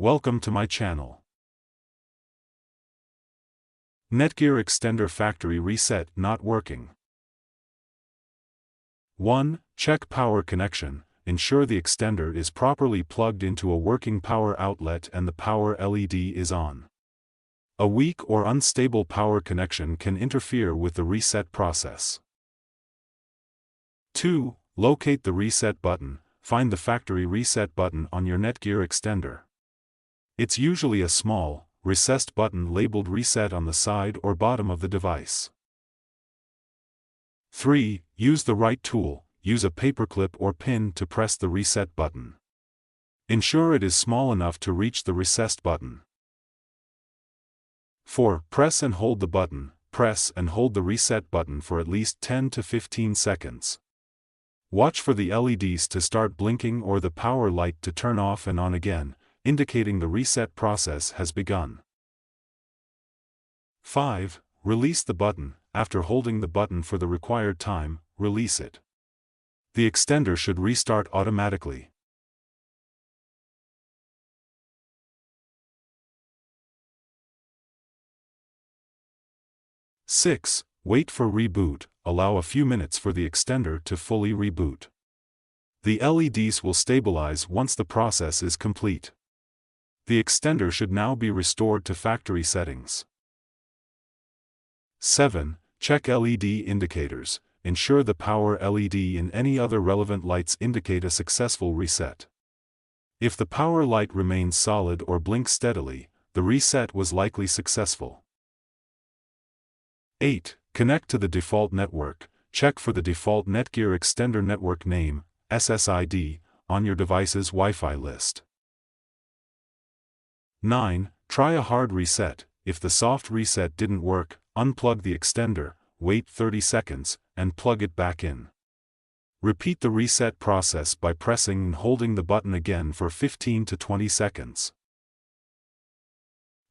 Welcome to my channel. Netgear extender factory reset not working. 1. Check power connection. Ensure the extender is properly plugged into a working power outlet and the power LED is on. A weak or unstable power connection can interfere with the reset process. 2. Locate the reset button. Find the factory reset button on your Netgear extender. It's usually a small, recessed button labeled reset on the side or bottom of the device. 3. Use the right tool. Use a paperclip or pin to press the reset button. Ensure it is small enough to reach the recessed button. 4. Press and hold the button. Press and hold the reset button for at least 10 to 15 seconds. Watch for the LEDs to start blinking or the power light to turn off and on again, indicating the reset process has begun. 5. Release the button. After holding the button for the required time, release it. The extender should restart automatically. Six. Wait for reboot. Allow a few minutes for the extender to fully reboot. The LEDs will stabilize once the process is complete. The extender should now be restored to factory settings. 7. Check LED indicators. Ensure the power LED and any other relevant lights indicate a successful reset. If the power light remains solid or blinks steadily, the reset was likely successful. 8. Connect to the default network. Check for the default Netgear extender network name, SSID, on your device's Wi-Fi list. 9. Try a hard reset. If the soft reset didn't work, unplug the extender, wait 30 seconds, and plug it back in. Repeat the reset process by pressing and holding the button again for 15 to 20 seconds.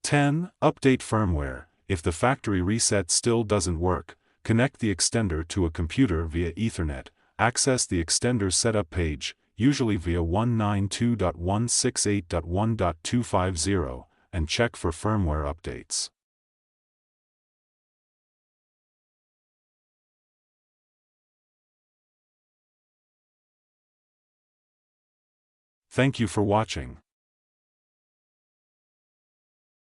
10. Update firmware. If the factory reset still doesn't work, connect the extender to a computer via Ethernet. Access the extender setup page, usually via 192.168.1.250, and check for firmware updates. Thank you for watching.